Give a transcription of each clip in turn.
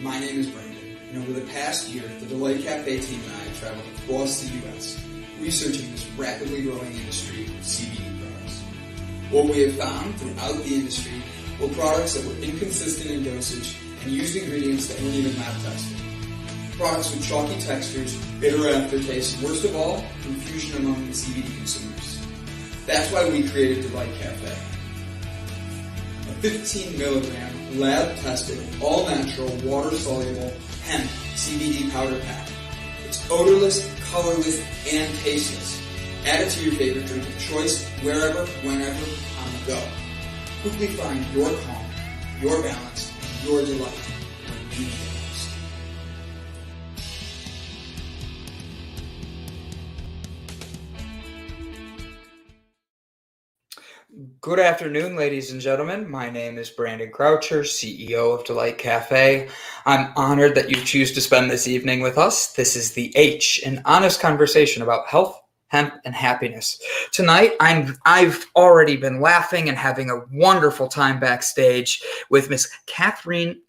My name is Brandon, and over the past year, the Delight Cafe team and I have traveled across the U.S. researching this rapidly growing industry of CBD products. What we have found throughout the industry were products that were inconsistent in dosage and used ingredients that weren't even lab tested. Products with chalky textures, bitter aftertaste, and worst of all, confusion among the CBD consumers. That's why we created Delight Cafe. A 15 milligram lab-tested, all-natural, water-soluble hemp CBD powder pack. It's odorless, colorless, and tasteless. Add it to your favorite drink of choice, wherever, whenever, on the go. Quickly find your calm, your balance, and your delight when you need it most. Good afternoon, ladies and gentlemen. My name is Brandon Croucher, CEO of Delight Cafe. I'm honored that you choose to spend this evening with us. This is The H, an honest conversation about health, hemp, and happiness. Tonight, I've already been laughing and having a wonderful time backstage with Miss Catherine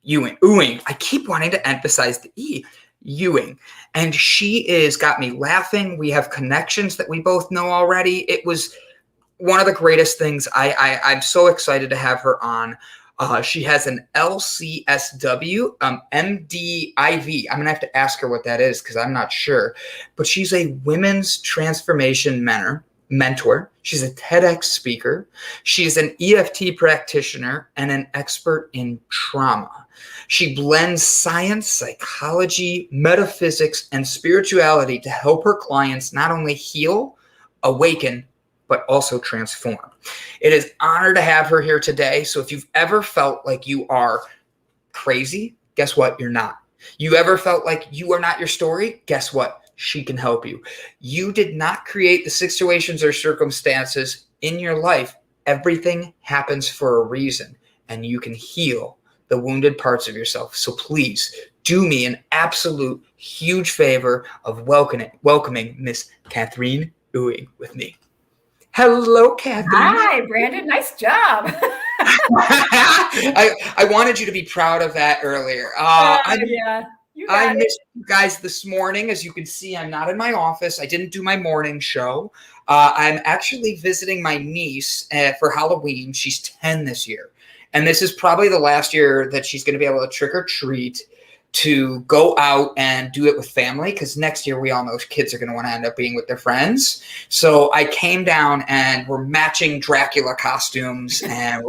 Ewing. I keep wanting to emphasize the E. Ewing. And she is got me laughing. We have connections that we both know already. It was one of the greatest things. I'm so excited to have her on. She has an LCSW, MDiv. I'm going to have to ask her what that is because I'm not sure. But she's a women's transformation mentor. She's a TEDx speaker. She's an EFT practitioner and an expert in trauma. She blends science, psychology, metaphysics, and spirituality to help her clients not only heal, awaken, but also transform. It is an honor to have her here today. So if you've ever felt like you are crazy, guess what? You're not. You ever felt like you are not your story? Guess what? She can help you. You did not create the situations or circumstances in your life. Everything happens for a reason, and you can heal the wounded parts of yourself. So please do me an absolute huge favor of welcoming Miss Catherine Ewing with me. Hello, Kathy. Hi, Brandon. Nice job. I wanted you to be proud of that earlier. I missed you guys this morning. As you can see, I'm not in my office. I didn't do my morning show. I'm actually visiting my niece for Halloween. She's 10 this year. And this is probably the last year that she's going to be able to trick or treat, to go out and do it with family, because next year we all know kids are going to want to end up being with their friends. So I came down and we're matching Dracula costumes, and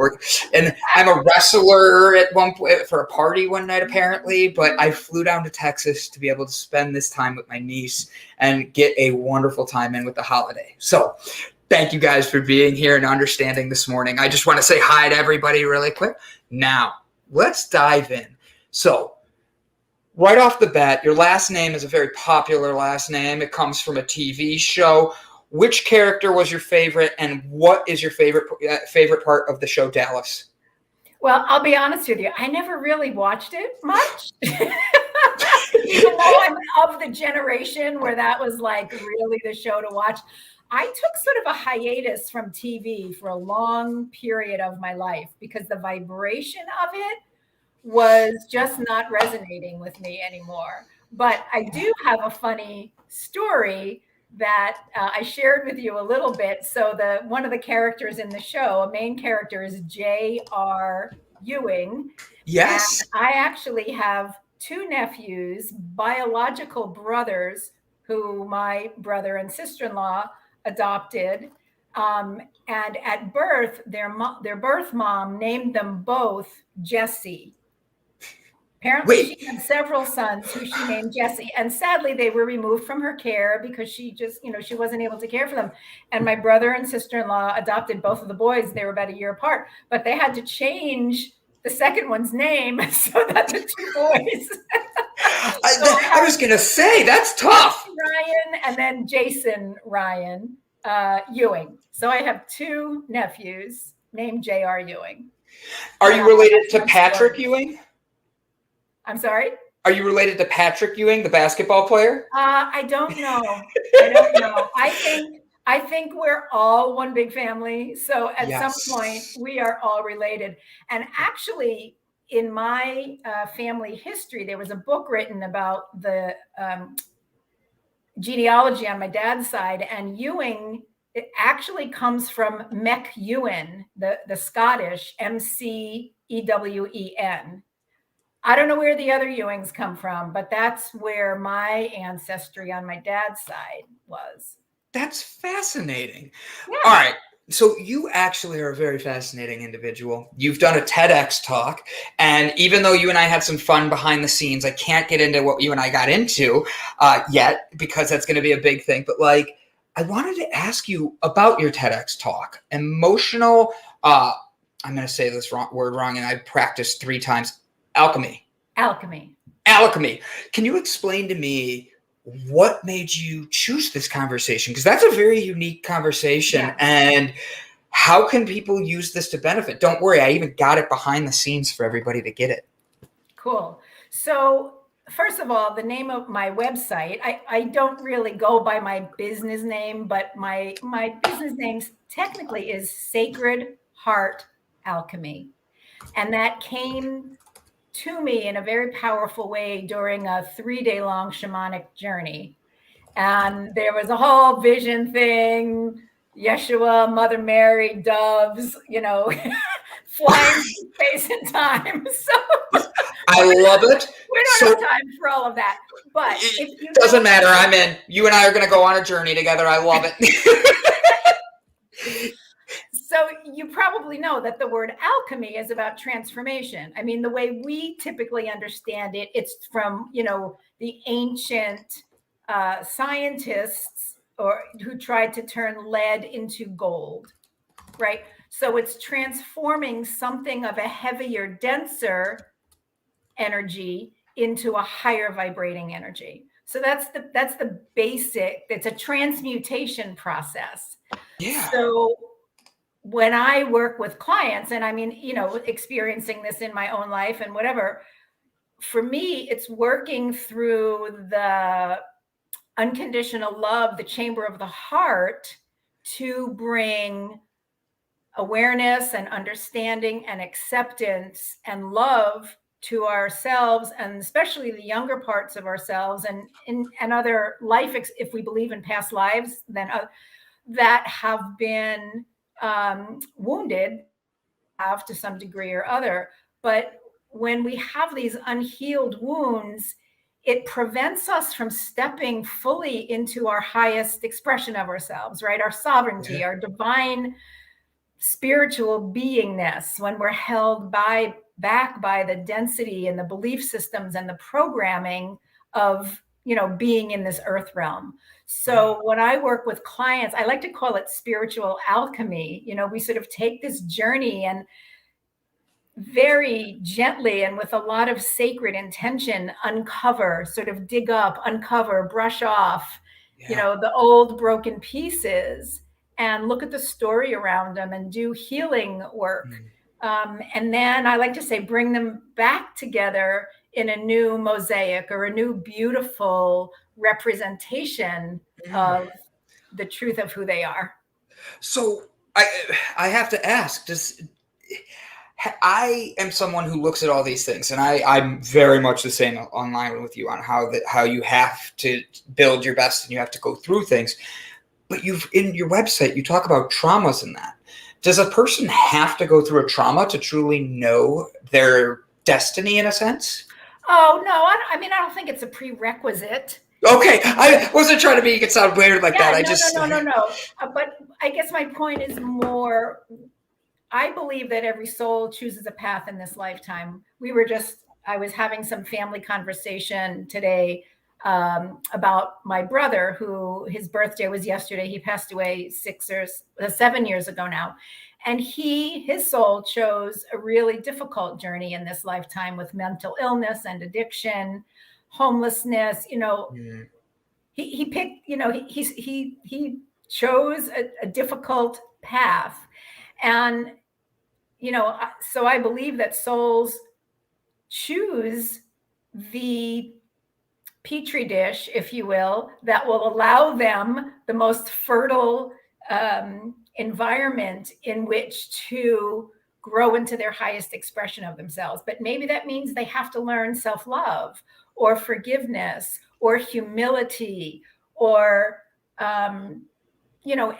I'm a wrestler at one point for a party one night apparently, but I flew down to Texas to be able to spend this time with my niece and get a wonderful time in with the holiday. So thank you guys for being here and understanding this morning. I just want to say hi to everybody really quick. Now let's dive in. So right off the bat, your last name is a very popular last name. It comes from a TV show. Which character was your favorite, and what is your favorite part of the show Dallas? Well, I'll be honest with you. I never really watched it much. Even though I'm of the generation where that was like really the show to watch. I took sort of a hiatus from TV for a long period of my life because the vibration of it was just not resonating with me anymore. But I do have a funny story that I shared with you a little bit. So one of the characters in the show, a main character, is J.R. Ewing. Yes. And I actually have two nephews, biological brothers, who my brother and sister-in-law adopted. And at birth, their birth mom named them both Jesse. Apparently, she had several sons who she named Jesse, and sadly, they were removed from her care because she just, she wasn't able to care for them. And my brother and sister-in-law adopted both of the boys. They were about a year apart, but they had to change the second one's name so that the two boys. I was going to say, that's tough. Ryan and then Jason Ryan Ewing. So I have two nephews named J.R. Ewing. Are you related to Patrick Ewing? I'm sorry? Are you related to Patrick Ewing, the basketball player? I don't know. I think we're all one big family. So at some point we are all related. And actually, in my family history, there was a book written about the genealogy on my dad's side, and Ewing, it actually comes from Mech Ewan, the Scottish Mcewen. I don't know where the other Ewings come from, but that's where my ancestry on my dad's side was. That's fascinating. Yeah. All right. So you actually are a very fascinating individual. You've done a TEDx talk, and even though you and I had some fun behind the scenes, I can't get into what you and I got into yet, because that's going to be a big thing. But like, I wanted to ask you about your TEDx talk. Emotional, I'm going to say this word wrong, and I've practiced 3 times. Alchemy. Can you explain to me what made you choose this conversation? Because that's a very unique conversation. Yeah. And how can people use this to benefit? Don't worry, I even got it behind the scenes for everybody to get it. Cool. So first of all, the name of my website, I don't really go by my business name, but my business name technically is Sacred Heart Alchemy. And that came to me in a very powerful way during a 3-day-long shamanic journey. And there was a whole vision thing, Yeshua, Mother Mary, doves, flying through space and time. So I love it. We don't have time for all of that. But it doesn't matter. I'm in. You and I are going to go on a journey together. I love it. So you probably know that the word alchemy is about transformation. I mean, the way we typically understand it, it's from, the ancient scientists who tried to turn lead into gold, right? So it's transforming something of a heavier, denser energy into a higher vibrating energy. So that's the basic, it's a transmutation process. Yeah. So when I work with clients, and I mean, experiencing this in my own life and whatever, for me, it's working through the unconditional love, the chamber of the heart, to bring awareness and understanding and acceptance and love to ourselves, and especially the younger parts of ourselves and other life, if we believe in past lives, then that have been wounded, have to some degree or other. But when we have these unhealed wounds, it prevents us from stepping fully into our highest expression of ourselves, right? Our sovereignty, our divine spiritual beingness, when we're held back by the density and the belief systems and the programming of being in this earth realm. So when I work with clients, I like to call it spiritual alchemy. We sort of take this journey and very gently and with a lot of sacred intention, sort of dig up, uncover, brush off, the old broken pieces, and look at the story around them and do healing work. And then I like to say, bring them back together in a new mosaic or a new beautiful representation of the truth of who they are. So I have to ask, I am someone who looks at all these things, and I'm very much the same online with you on how you have to build your best and you have to go through things. But in your website, you talk about traumas in that. Does a person have to go through a trauma to truly know their destiny in a sense? Oh, no, I don't think it's a prerequisite. Okay, I wasn't trying to make it sound weird like that. No. But I guess my point is more, I believe that every soul chooses a path in this lifetime. I was having some family conversation today about my brother, who his birthday was yesterday. He passed away 7 years ago now. And his soul chose a really difficult journey in this lifetime with mental illness and addiction, homelessness. He picked, he chose a difficult path. And, so I believe that souls choose the petri dish, if you will, that will allow them the most fertile environment in which to grow into their highest expression of themselves. But maybe that means they have to learn self-love or forgiveness or humility or,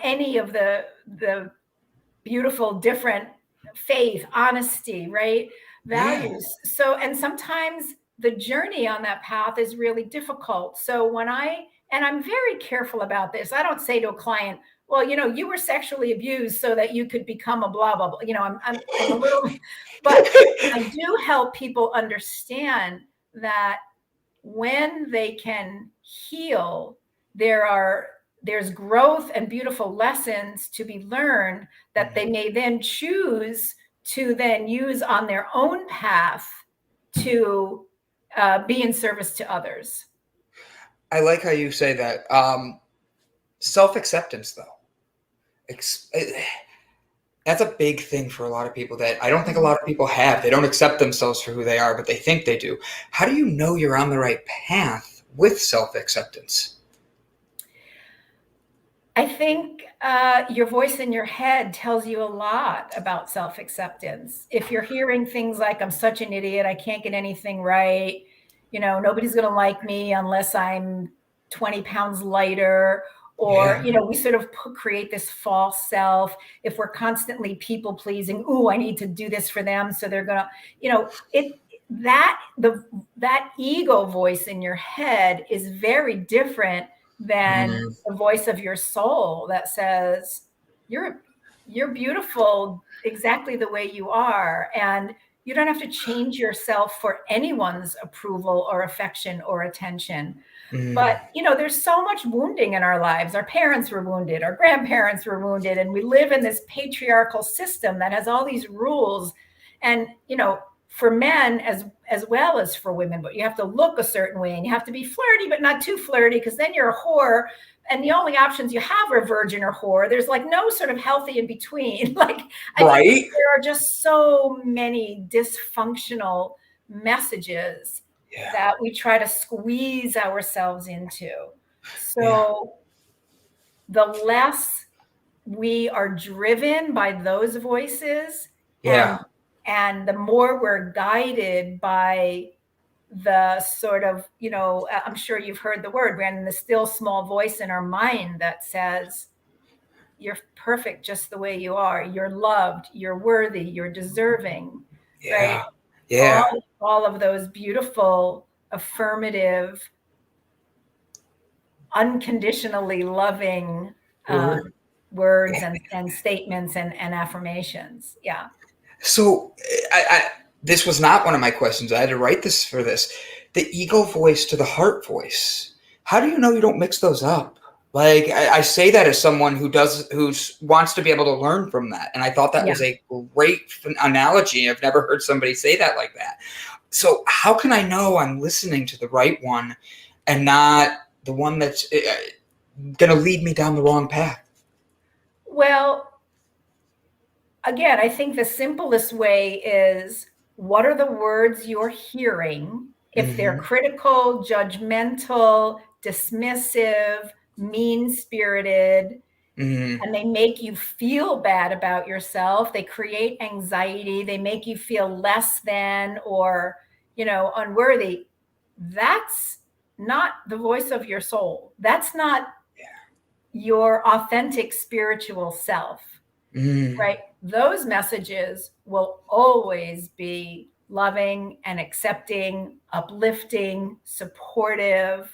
any of the beautiful different faith, honesty, right? Values. Yeah. So, and sometimes the journey on that path is really difficult. So and I'm very careful about this. I don't say to a client, well, you were sexually abused so that you could become a blah, blah, blah. I'm a little, but I do help people understand that when they can heal, there's growth and beautiful lessons to be learned that they may then choose to then use on their own path to be in service to others. I like how you say that. Self-acceptance, though. That's a big thing for a lot of people that I don't think a lot of people have. They don't accept themselves for who they are, but they think they do. How do you know you're on the right path with self-acceptance? I think your voice in your head tells you a lot about self-acceptance. If you're hearing things like, I'm such an idiot, I can't get anything right, nobody's going to like me unless I'm 20 pounds lighter, or, we sort of create this false self. If we're constantly people pleasing, ooh, I need to do this for them, so they're going to, that ego voice in your head is very different than the voice of your soul that says, you're beautiful exactly the way you are, and you don't have to change yourself for anyone's approval or affection or attention. But there's so much wounding in our lives. Our parents were wounded, our grandparents were wounded, and we live in this patriarchal system that has all these rules, and for men as well as for women, but you have to look a certain way, and you have to be flirty, but not too flirty, because then you're a whore. And the only options you have are virgin or whore. There's like no sort of healthy in between. I think there are just so many dysfunctional messages that we try to squeeze ourselves into. So the less we are driven by those voices, and the more we're guided by the sort of, I'm sure you've heard the word, Brandon, the still small voice in our mind that says, you're perfect just the way you are. You're loved, you're worthy, you're deserving, right? Yeah. All of those beautiful, affirmative, unconditionally loving words and statements and affirmations. Yeah. So this was not one of my questions. I had to write this for this. The ego voice to the heart voice. How do you know you don't mix those up? Like I say that as someone who wants to be able to learn from that. And I thought that was a great analogy. I've never heard somebody say that like that. So how can I know I'm listening to the right one and not the one that's going to lead me down the wrong path? Well, again, I think the simplest way is, what are the words you're hearing? If they're critical, judgmental, dismissive, mean-spirited, and they make you feel bad about yourself, they create anxiety, they make you feel less than or, unworthy, that's not the voice of your soul. That's not your authentic spiritual self, right? Those messages will always be loving and accepting, uplifting, supportive.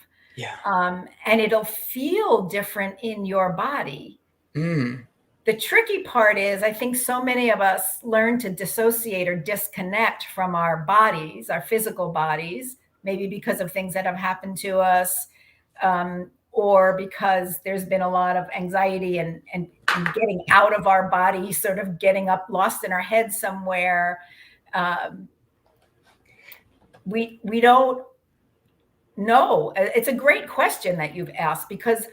And it'll feel different in your body. The tricky part is, I think so many of us learn to dissociate or disconnect from our bodies, our physical bodies, maybe because of things that have happened to us, or because there's been a lot of anxiety and getting out of our body, sort of getting up, lost in our head somewhere. We don't know. It's a great question that you've asked, because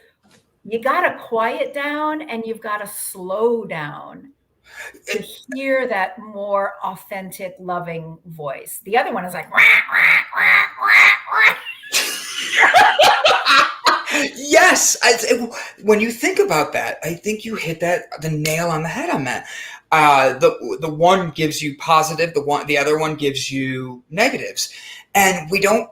you got to quiet down and you've got to slow down to hear that more authentic, loving voice. The other one is like, wah, wah, wah, wah, wah. Yes. When you think about that, I think you hit the nail on the head on that. The one gives you positive, the other one gives you negatives. And we don't,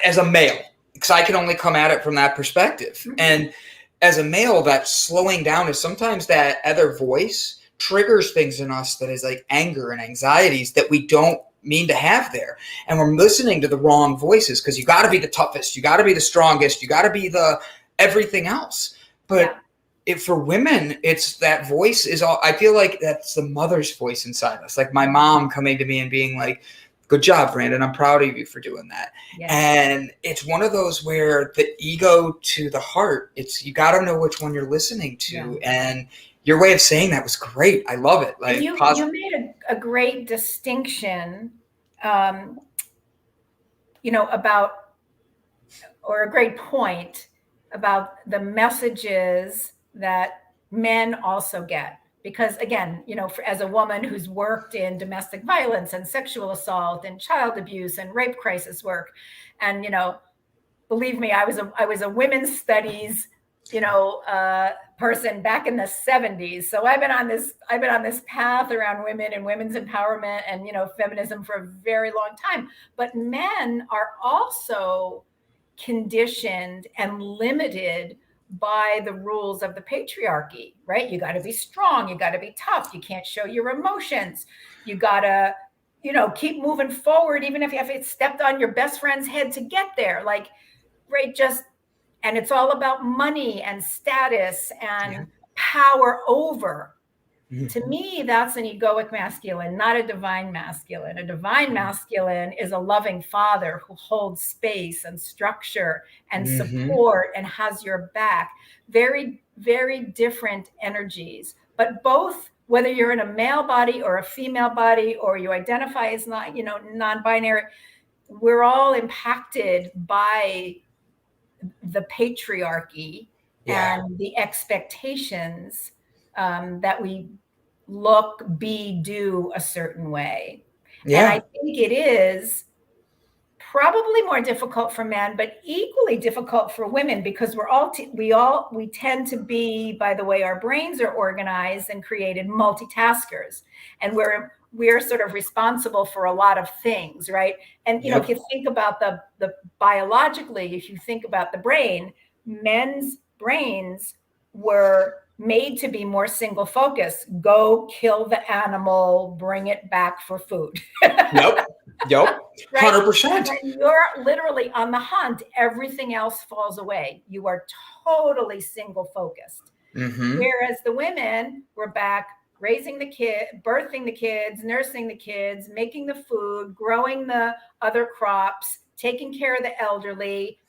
as a male, because I can only come at it from that perspective. Mm-hmm. And as a male, that slowing down is sometimes that other voice triggers things in us that is like anger and anxieties that we don't mean to have there. And we're listening to the wrong voices because you got to be the toughest, you got to be the strongest, you got to be the everything else. But for women, it's that voice is all, I feel like that's the mother's voice inside us. Like my mom coming to me and being like, good job, Brandon. I'm proud of you for doing that. Yes. And it's one of those where the ego to the heart, you got to know which one you're listening to. Yeah. And your way of saying that was great. I love it. Like you made a great distinction, about, or a great point about the messages that men also get. Because again, as a woman who's worked in domestic violence and sexual assault and child abuse and rape crisis work, and believe me, I was a women's studies person back in the 70s. So I've been on this path around women and women's empowerment and feminism for a very long time. But men are also conditioned and limited by the rules of the patriarchy, right? You got to be strong, you got to be tough, you can't show your emotions, you got to keep moving forward even if it stepped on your best friend's head to get there, like, right? And it's all about money and status and power over. Mm-hmm. To me, that's an egoic masculine, not a divine masculine. A divine masculine is a loving father who holds space and structure and support and has your back. Very, very different energies. But both, whether you're in a male body or a female body, or you identify as not, non-binary, we're all impacted by the patriarchy and the expectations that we look, be, do a certain way. Yeah. And I think it is probably more difficult for men, but equally difficult for women, because we tend to be, by the way our brains are organized and created, multitaskers, and we're sort of responsible for a lot of things, right? And if you think about the biologically, if you think about the brain, men's brains were made to be more single focused. Go kill the animal, bring it back for food. Yep. 100%. When you're literally on the hunt, everything else falls away. You are totally single focused. Mm-hmm. Whereas the women were back raising the kid, birthing the kids, nursing the kids, making the food, growing the other crops, taking care of the elderly,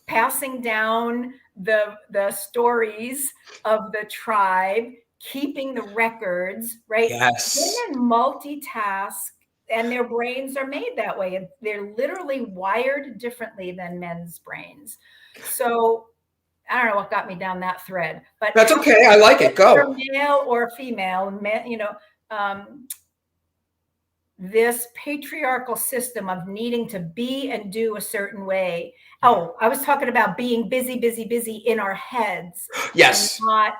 passing down the stories of the tribe, keeping the records, right? Yes. Women multitask, and their brains are made that way. And they're literally wired differently than men's brains. So I don't know what got me down that thread, but that's okay. I like it. Go. Male or female, this patriarchal system of needing to be and do a certain way. Oh, I was talking about being busy in our heads. Yes. And not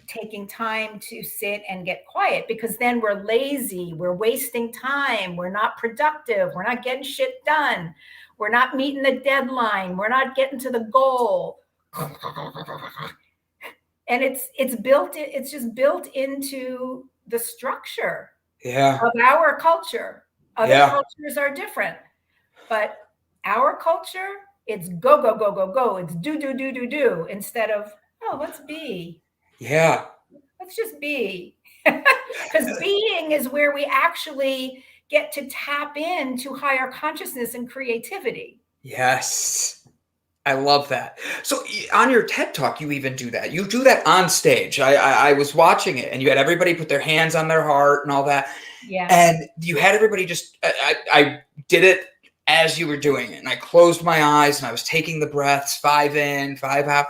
taking time to sit and get quiet, because then we're lazy, we're wasting time, we're not productive, we're not getting shit done, we're not meeting the deadline, we're not getting to the goal. And it's just built into the structure of our culture. Other cultures are different, but our culture, it's go. It's do instead of, let's be. Yeah. Let's just be. Because being is where we actually get to tap into higher consciousness and creativity. Yes. I love that. So on your TED Talk, you even do that. You do that on stage. I was watching it, and you had everybody put their hands on their heart and all that. Yeah. And you had everybody just, I did it as you were doing it. And I closed my eyes and I was taking the breaths, 5 in, 5 out.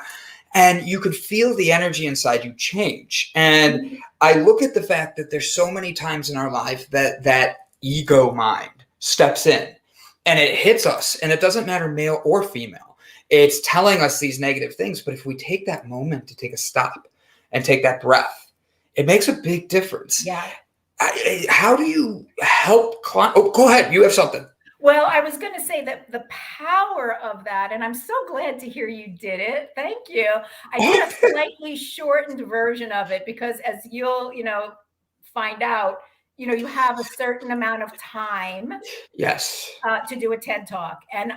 And you could feel the energy inside you change. And I look at the fact that there's so many times in our life that ego mind steps in and it hits us. And it doesn't matter male or female. it's telling us these negative things. But if we take that moment to take a stop and take that breath, it makes a big difference. Yeah. How do you help clients? Oh, go ahead. You have something. Well, I was going to say that the power of that, and I'm so glad to hear you did it. Thank you. I did a slightly shortened version of it because, as you'll, find out, you have a certain amount of time. Yes. To do a TED Talk. And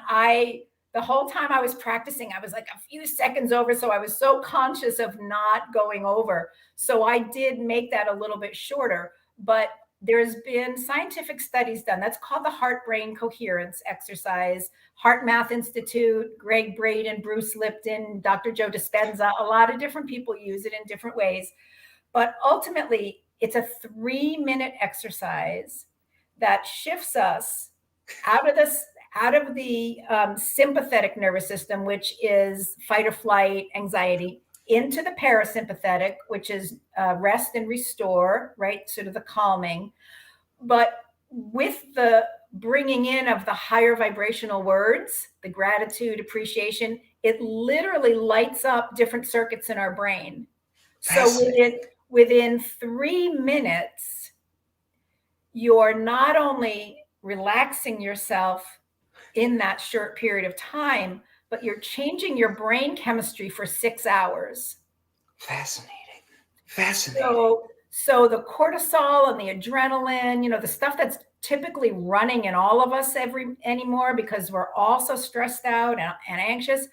the whole time I was practicing, I was like a few seconds over. So I was so conscious of not going over. So I did make that a little bit shorter, but there's been scientific studies done. That's called the heart-brain coherence exercise. Heart Math Institute, Greg Braden, Bruce Lipton, Dr. Joe Dispenza, a lot of different people use it in different ways. But ultimately, it's a 3-minute exercise that shifts us out of the sympathetic nervous system, which is fight or flight, anxiety, into the parasympathetic, which is rest and restore, right? Sort of the calming. But with the bringing in of the higher vibrational words, the gratitude, appreciation, it literally lights up different circuits in our brain. So within 3 minutes, you're not only relaxing yourself in that short period of time, but you're changing your brain chemistry for 6 hours. Fascinating. So the cortisol and the adrenaline, the stuff that's typically running in all of us anymore because we're all so stressed out and anxious,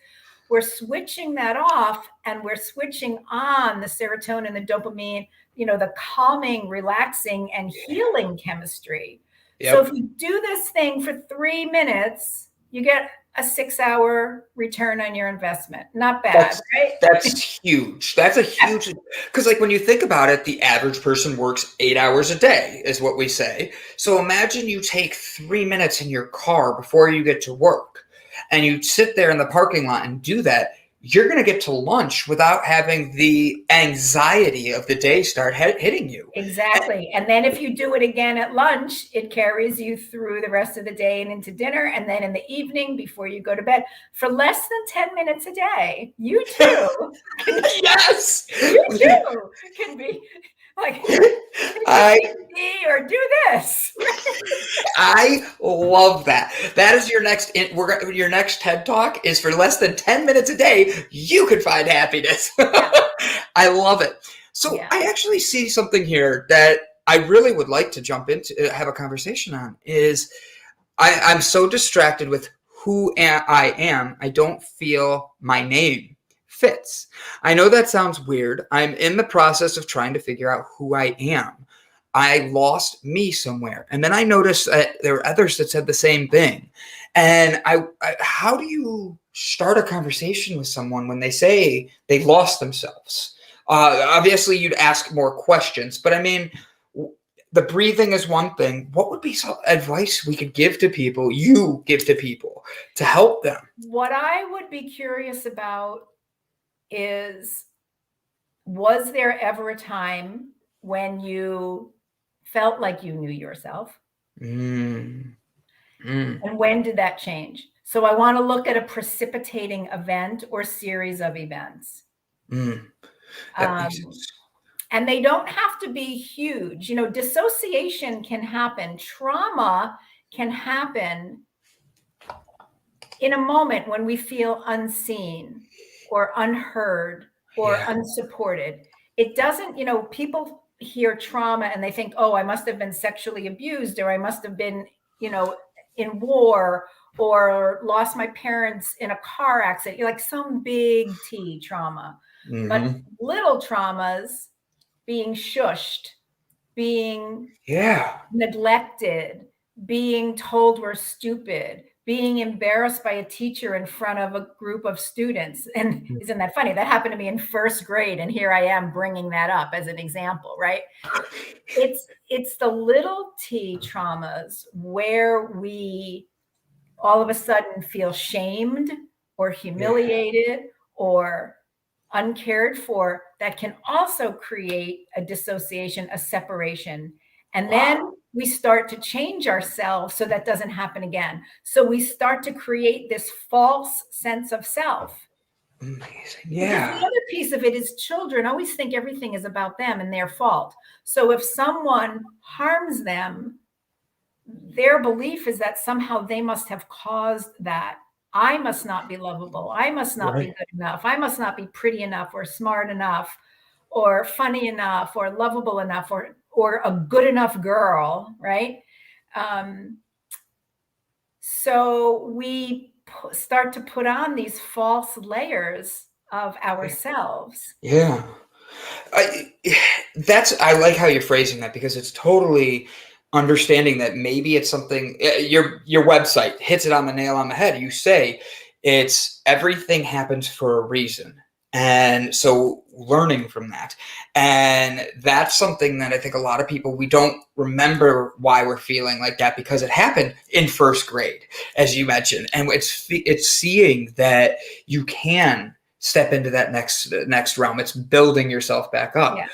we're switching that off and we're switching on the serotonin, the dopamine, the calming, relaxing, and healing chemistry. Yep. So if you do this thing for 3 minutes, you get a 6-hour return on your investment. Not bad, right? That's huge. That's a huge, because like when you think about it, the average person works 8 hours a day is what we say. So imagine you take 3 minutes in your car before you get to work and you sit there in the parking lot and do that. You're going to get to lunch without having the anxiety of the day start hitting you. Exactly. And then if you do it again at lunch, it carries you through the rest of the day and into dinner. And then in the evening, before you go to bed, for less than 10 minutes a day, you too. Yes. You too can be like, or do this. I love that. That is your next TED Talk is for less than 10 minutes a day. You could find happiness. Yeah. I love it. So yeah. I actually see something here that I really would like to jump into, have a conversation on is I'm so distracted with who I am. I don't feel my name fits. I know that sounds weird. I'm in the process of trying to figure out who I am. I lost me somewhere. And then I noticed that there were others that said the same thing. And how do you start a conversation with someone when they say they've lost themselves? Obviously, you'd ask more questions, but I mean, the breathing is one thing. What would be some advice we could give to people, you give to people to help them? What I would be curious about is, was there ever a time when you felt like you knew yourself? And when did that change? So I want to look at a precipitating event or series of events. And they don't have to be huge. Dissociation can happen. Trauma can happen in a moment when we feel unseen or unheard or unsupported. It doesn't, people hear trauma and they think, oh, I must have been sexually abused, or I must have been, in war, or lost my parents in a car accident, like some big T trauma. But little traumas, being shushed, being neglected, being told we're stupid, being embarrassed by a teacher in front of a group of students. And isn't that funny? That happened to me in first grade. And here I am bringing that up as an example, right? It's the little T traumas where we all of a sudden feel shamed or humiliated or uncared for, that can also create a dissociation, a separation. And then we start to change ourselves so that doesn't happen again. So we start to create this false sense of self. Amazing. Because the Yeah. other piece of it is children always think everything is about them and their fault. So if someone harms them, their belief is that somehow they must have caused that. I must not be lovable. I must not be Right. good enough. I must not be pretty enough or smart enough or funny enough or lovable enough or a good enough girl, right? Um, so we start to put on these false layers of ourselves. Yeah. I I like how you're phrasing that, because it's totally understanding that maybe it's something. Your website hits it on the nail on the head. You say it's everything happens for a reason. And so learning from that. And that's something that I think a lot of people, we don't remember why we're feeling like that, because it happened in first grade, as you mentioned. And it's seeing that you can step into that next realm. It's building yourself back up. Yeah.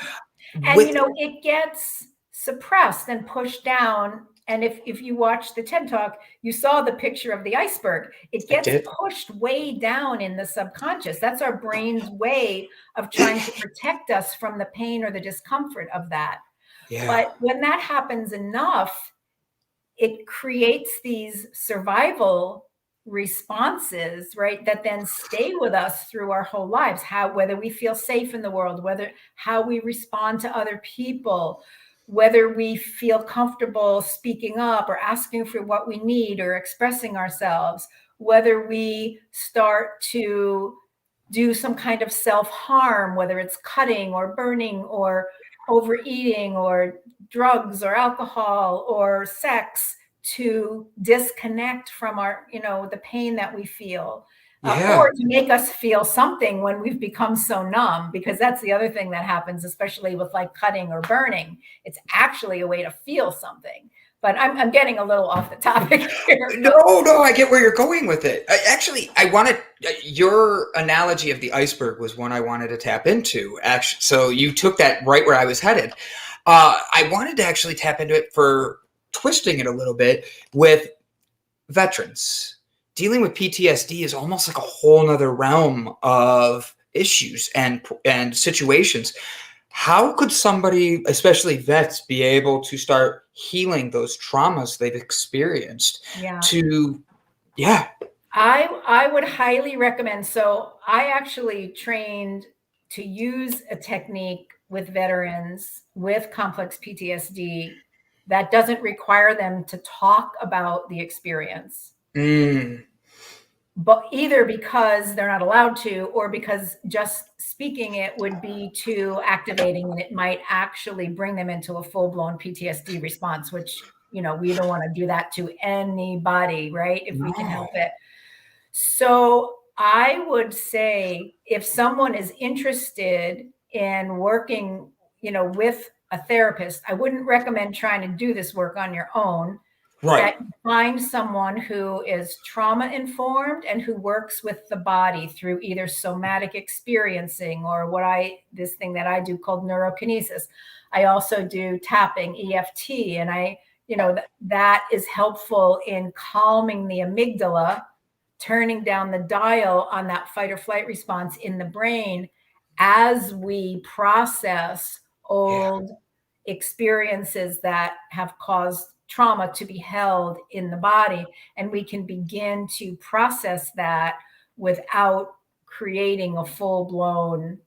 And, With it gets suppressed and pushed down. And if you watch the TED Talk, you saw the picture of the iceberg. It I gets did. pushed way down in the subconscious. That's our brain's way of trying to protect us from the pain or the discomfort of that. Yeah. But when that happens enough, it creates these survival responses, right, that then stay with us through our whole lives. Whether we feel safe in the world, how we respond to other people, whether we feel comfortable speaking up or asking for what we need or expressing ourselves, whether we start to do some kind of self-harm, whether it's cutting or burning or overeating or drugs or alcohol or sex, to disconnect from the pain that we feel, Yeah. or to make us feel something when we've become so numb, because that's the other thing that happens, especially with like cutting or burning. It's actually a way to feel something. But I'm getting a little off the topic here. No, I get where you're going with it. I wanted your analogy of the iceberg was one I wanted to tap into. Actually, so you took that right where I was headed. I wanted to actually tap into it for twisting it a little bit with veterans. Dealing with PTSD is almost like a whole nother realm of issues and situations. How could somebody, especially vets, be able to start healing those traumas they've experienced? Yeah. To Yeah. I would highly recommend. So I actually trained to use a technique with veterans with complex PTSD that doesn't require them to talk about the experience, Mm, but either because they're not allowed to, or because just speaking it would be too activating and it might actually bring them into a full-blown PTSD response, which, we don't want to do that to anybody, right? If we can help no. it. So I would say if someone is interested in working, with a therapist, I wouldn't recommend trying to do this work on your own. Right. That you find someone who is trauma informed and who works with the body through either somatic experiencing or this thing that I do called neurokinesis. I also do tapping, EFT, and that is helpful in calming the amygdala, turning down the dial on that fight or flight response in the brain as we process Yeah. old experiences that have caused trauma to be held in the body. And we can begin to process that without creating a full-blown,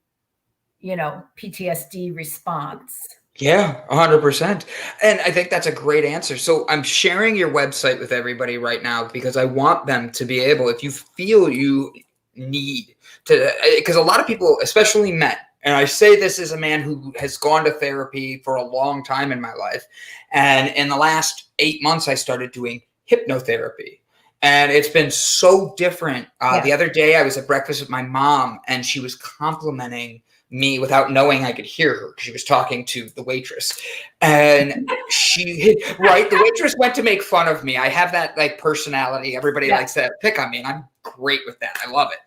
PTSD response. Yeah, 100%. And I think that's a great answer. So I'm sharing your website with everybody right now because I want them to be able, if you feel you need to, because a lot of people, especially men, and I say this as a man who has gone to therapy for a long time in my life. And in the last 8 months, I started doing hypnotherapy. And it's been so different. The other day, I was at breakfast with my mom, and she was complimenting me without knowing I could hear her. She was talking to the waitress, and the waitress went to make fun of me. I have that like personality. Everybody likes to pick on me, and I'm great with that. I love it.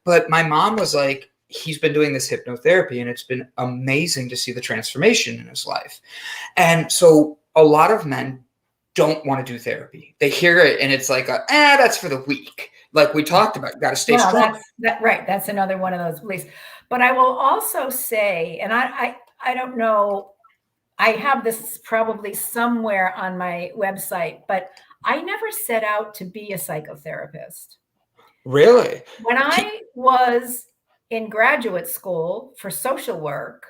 But my mom was like, he's been doing this hypnotherapy, and it's been amazing to see the transformation in his life. And so a lot of men don't want to do therapy. They hear it and it's like, that's for the weak. Like we talked about, you got to stay strong. Right. That's another one of those beliefs. But I will also say, and I don't know, I have this probably somewhere on my website, but I never set out to be a psychotherapist. Really? When I was in graduate school for social work,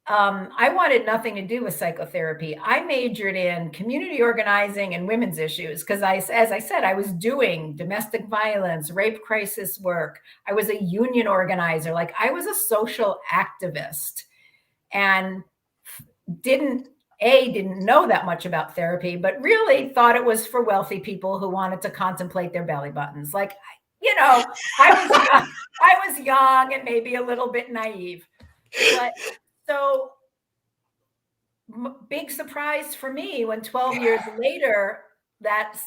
I wanted nothing to do with psychotherapy. I majored in community organizing and women's issues because as I said, I was doing domestic violence, rape crisis work. I was a union organizer. Like I was a social activist and didn't know that much about therapy, but really thought it was for wealthy people who wanted to contemplate their belly buttons. Like, I was young and maybe a little bit naive. But so big surprise for me when 12 years later, that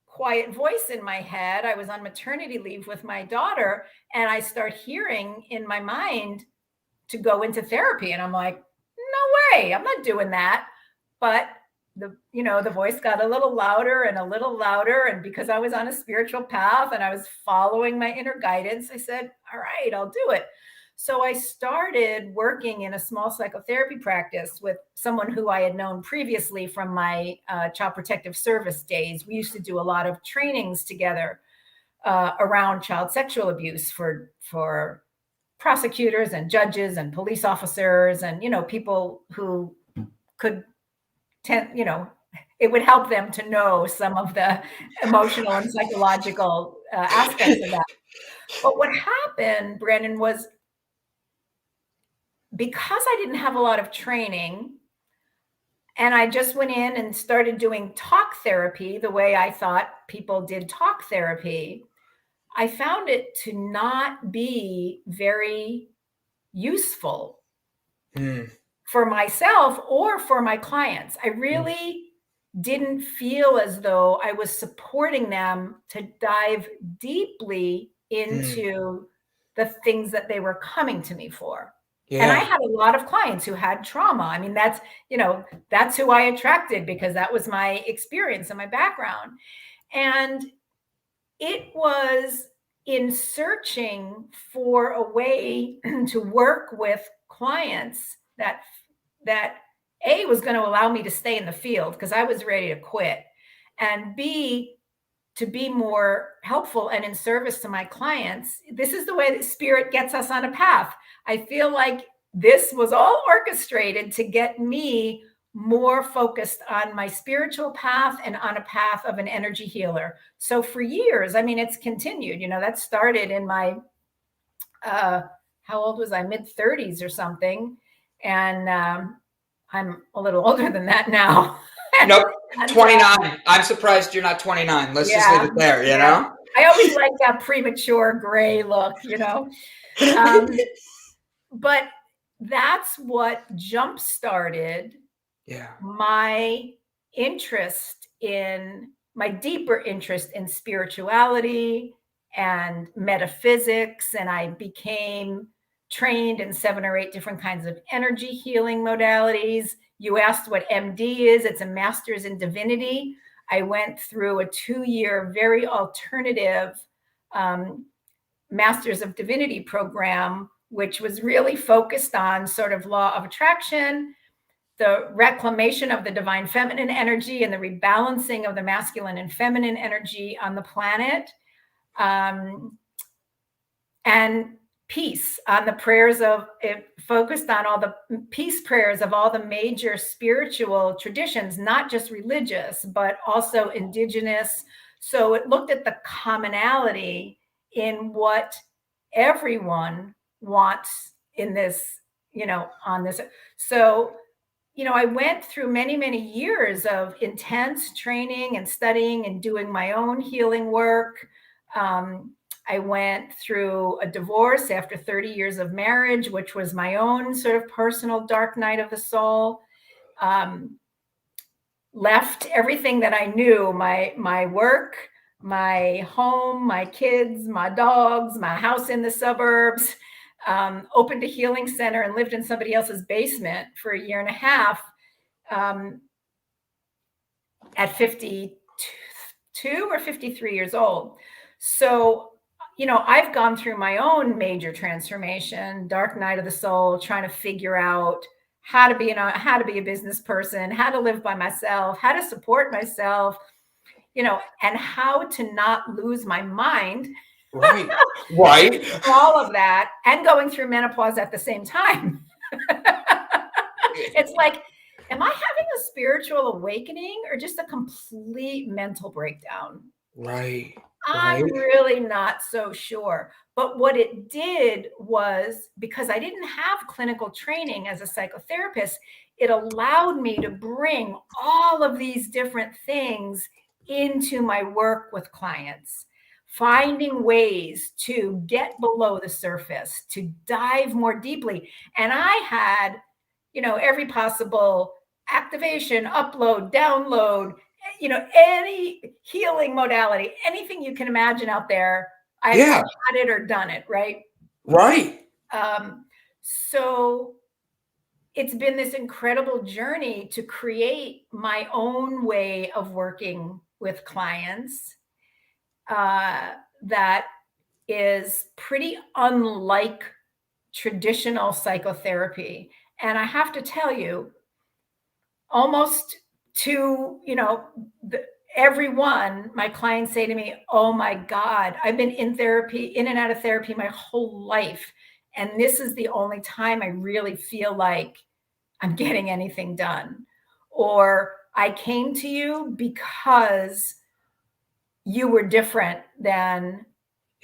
quiet voice in my head, I was on maternity leave with my daughter, and I start hearing in my mind to go into therapy. And I'm like, no way, I'm not doing that. But the voice got a little louder and a little louder. And because I was on a spiritual path and I was following my inner guidance, I said, all right, I'll do it. So I started working in a small psychotherapy practice with someone who I had known previously from my Child Protective Service days. We used to do a lot of trainings together around child sexual abuse for prosecutors and judges and police officers and, people who could it would help them to know some of the emotional and psychological aspects of that. But what happened, Brandon, was because I didn't have a lot of training and I just went in and started doing talk therapy the way I thought people did talk therapy, I found it to not be very useful for myself or for my clients. I really didn't feel as though I was supporting them to dive deeply into the things that they were coming to me for. Yeah. And I had a lot of clients who had trauma. I mean, that's who I attracted because that was my experience and my background. And it was in searching for a way to work with clients that A, was going to allow me to stay in the field because I was ready to quit, and B, to be more helpful and in service to my clients. This is the way that spirit gets us on a path. I feel like this was all orchestrated to get me more focused on my spiritual path and on a path of an energy healer. So for years, I mean, it's continued, that started in my, how old was I? Mid-30s or something. And I'm a little older than that now. Nope, 29. I'm surprised you're not 29. Let's just leave it there, you know? I always like that premature gray look, But that's what jump-started my deeper interest in spirituality and metaphysics. And I became trained in 7 or 8 different kinds of energy healing modalities. You asked what MD is. It's a master's in divinity. I went through a 2-year, very alternative master's of divinity program, which was really focused on sort of law of attraction, the reclamation of the divine feminine energy and the rebalancing of the masculine and feminine energy on the planet, and peace, on the prayers it focused on all the peace prayers of all the major spiritual traditions, not just religious, but also indigenous. So it looked at the commonality in what everyone wants in this, on this. So, I went through many, many years of intense training and studying and doing my own healing work. I went through a divorce after 30 years of marriage, which was my own sort of personal dark night of the soul. Left everything that I knew, my work, my home, my kids, my dogs, my house in the suburbs, opened a healing center and lived in somebody else's basement for 1.5 years. at 52 or 53 years old. So, I've gone through my own major transformation, dark night of the soul, trying to figure out how to be a business person, how to live by myself, how to support myself, and how to not lose my mind. Right. All of that, and going through menopause at the same time. It's like, am I having a spiritual awakening or just a complete mental breakdown? Right. I'm really not so sure. But what it did was, because I didn't have clinical training as a psychotherapist, it allowed me to bring all of these different things into my work with clients, finding ways to get below the surface, to dive more deeply. And I had, every possible activation, upload, download, any healing modality, anything you can imagine out there, I've had it or done it, right? Right. So it's been this incredible journey to create my own way of working with clients that is pretty unlike traditional psychotherapy. And I have to tell you, almost to, everyone, my clients say to me, oh my God, I've been in therapy, in and out of therapy my whole life. And this is the only time I really feel like I'm getting anything done. Or I came to you because you were different than,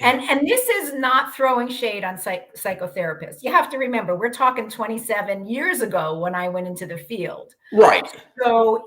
and this is not throwing shade on psychotherapists. You have to remember, we're talking 27 years ago when I went into the field. Right. So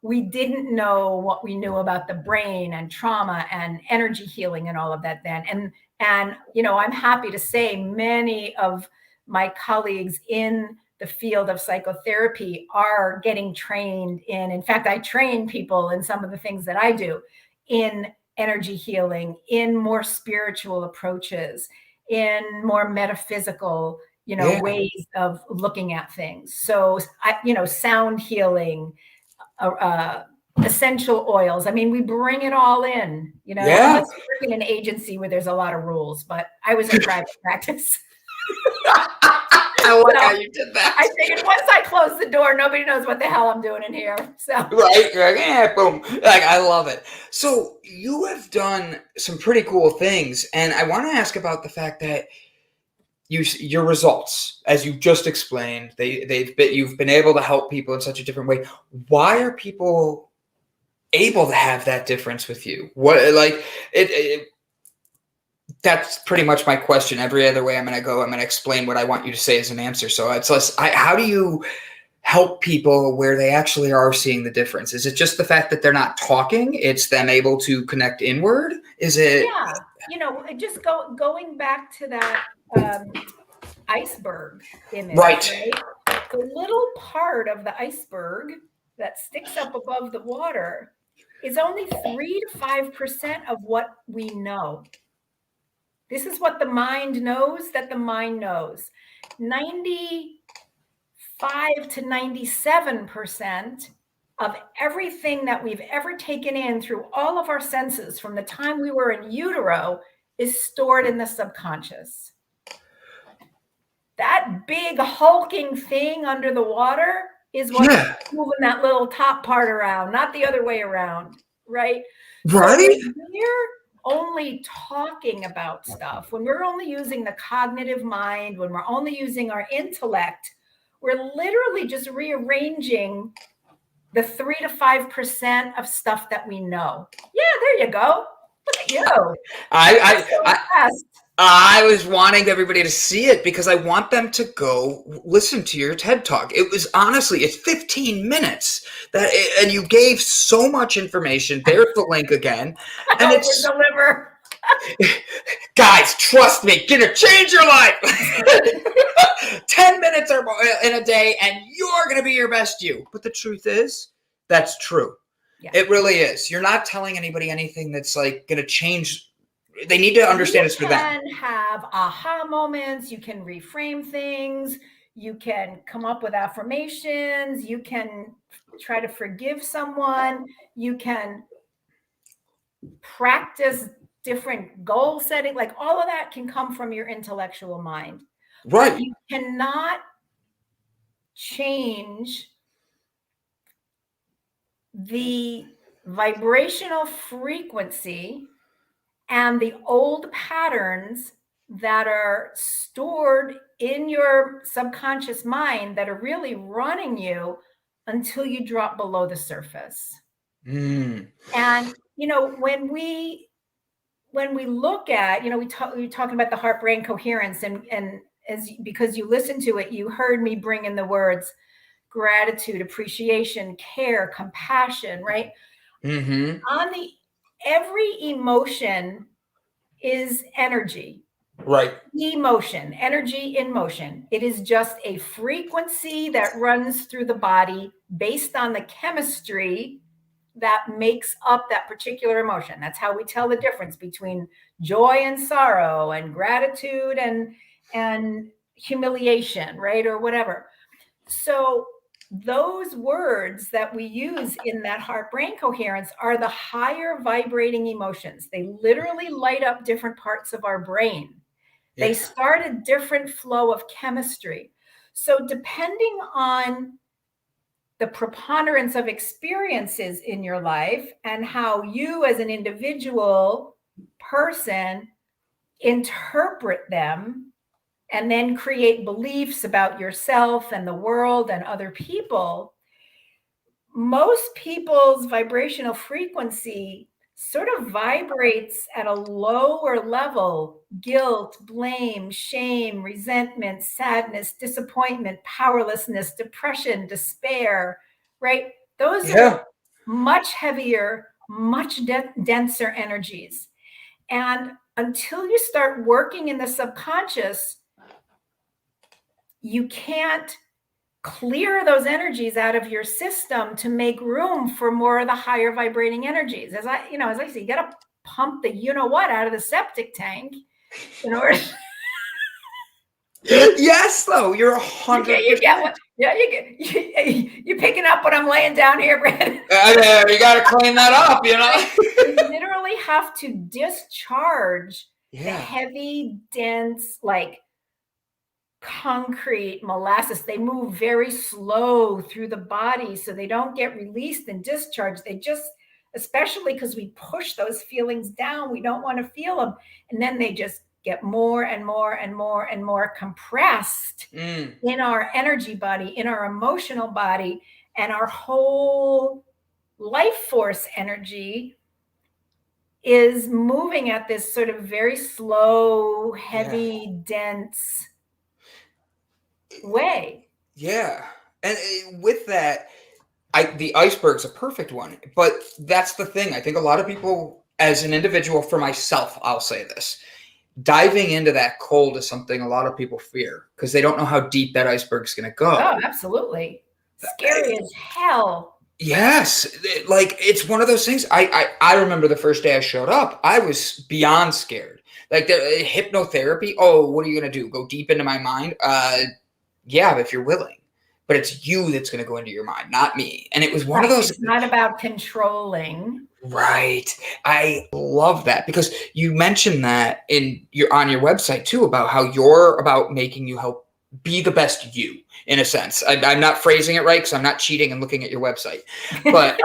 we didn't know what we knew about the brain and trauma and energy healing and all of that then. And I'm happy to say many of my colleagues in the field of psychotherapy are getting trained in fact, I train people in some of the things that I do in energy healing, in more spiritual approaches, in more metaphysical, ways of looking at things. So, sound healing, essential oils. I mean, we bring it all in, unless you work in an agency where there's a lot of rules, but I was in private practice. I like how you did that. I figured once I close the door, nobody knows what the hell I'm doing in here. So right, yeah, boom. I love it. So you have done some pretty cool things, and I want to ask about the fact that your results, as you just explained, you've been able to help people in such a different way. Why are people able to have that difference with you? What that's pretty much my question. Every other way I'm going to explain what I want you to say as an answer. So it's less, how do you help people where they actually are seeing the difference? Is it just the fact that they're not talking? It's them able to connect inward? Is it? Yeah. Just going back to that iceberg image, right? The little part of the iceberg that sticks up above the water is only 3 to 5% of what we know. This is what the mind knows that the mind knows. 95 to 97% of everything that we've ever taken in through all of our senses from the time we were in utero is stored in the subconscious. That big hulking thing under the water is what's moving that little top part around, not the other way around, right? Right. So we're only talking about stuff, when we're only using the cognitive mind, when we're only using our intellect, we're literally just rearranging the 3 to 5% of stuff that we know. Yeah, there you go. Look at you. I was wanting everybody to see it because I want them to go listen to your TED Talk. It was honestly, it's 15 minutes and you gave so much information. There's the link again. And it's deliver. Guys, trust me, gonna change your life. 10 minutes or more in a day and you're going to be your best you. But the truth is, that's true. Yeah. It really is. You're not telling anybody anything that's like going to change. They need to understand it's for them. You can have aha moments. You can reframe things. You can come up with affirmations. You can try to forgive someone. You can practice different goal setting. Like all of that can come from your intellectual mind. Right. But you cannot change the vibrational frequency and the old patterns that are stored in your subconscious mind that are really running you until you drop below the surface. And, when we look at, we're talking about the heart brain coherence, and because you listened to it, you heard me bring in the words gratitude, appreciation, care, compassion, right? Every emotion is energy. Right. Emotion, energy in motion. It is just a frequency that runs through the body based on the chemistry that makes up that particular emotion. That's how we tell the difference between joy and sorrow, and gratitude and humiliation, right? Or whatever. So those words that we use in that heart-brain coherence are the higher vibrating emotions. They literally light up different parts of our brain. They start a different flow of chemistry. So depending on the preponderance of experiences in your life and how you as an individual person interpret them, and then create beliefs about yourself and the world and other people, most people's vibrational frequency sort of vibrates at a lower level. Guilt, blame, shame, resentment, sadness, disappointment, powerlessness, depression, despair, right? Those are much heavier, much denser energies. And until you start working in the subconscious, you can't clear those energies out of your system to make room for more of the higher vibrating energies. As I say, you got to pump the what out of the septic tank in order. Yes, though, you're 100%. You picking up what I'm laying down here, Brandon? You got to clean that up, You literally have to discharge the heavy, dense, like concrete molasses. They move very slow through the body, so they don't get released and discharged. They just, especially because we push those feelings down, we don't want to feel them, and then they just get more and more and more and more compressed in our energy body, in our emotional body, and our whole life force energy is moving at this sort of very slow, heavy, dense way. Yeah. And with that, the iceberg's a perfect one. But that's the thing. I think a lot of people, as an individual, for myself, I'll say this, diving into that cold is something a lot of people fear because they don't know how deep that iceberg's going to go. Oh, absolutely. Scary as hell. Yes. Like, it's one of those things. I remember the first day I showed up, I was beyond scared. Like, hypnotherapy. Oh, what are you going to do? Go deep into my mind? Yeah, if you're willing. But it's you that's going to go into your mind, not me. And it was one of those. It's not about controlling. Right. I love that because you mentioned that on your website too, about how you're about making you help be the best you, in a sense. I'm not phrasing it right because I'm not cheating and looking at your website. But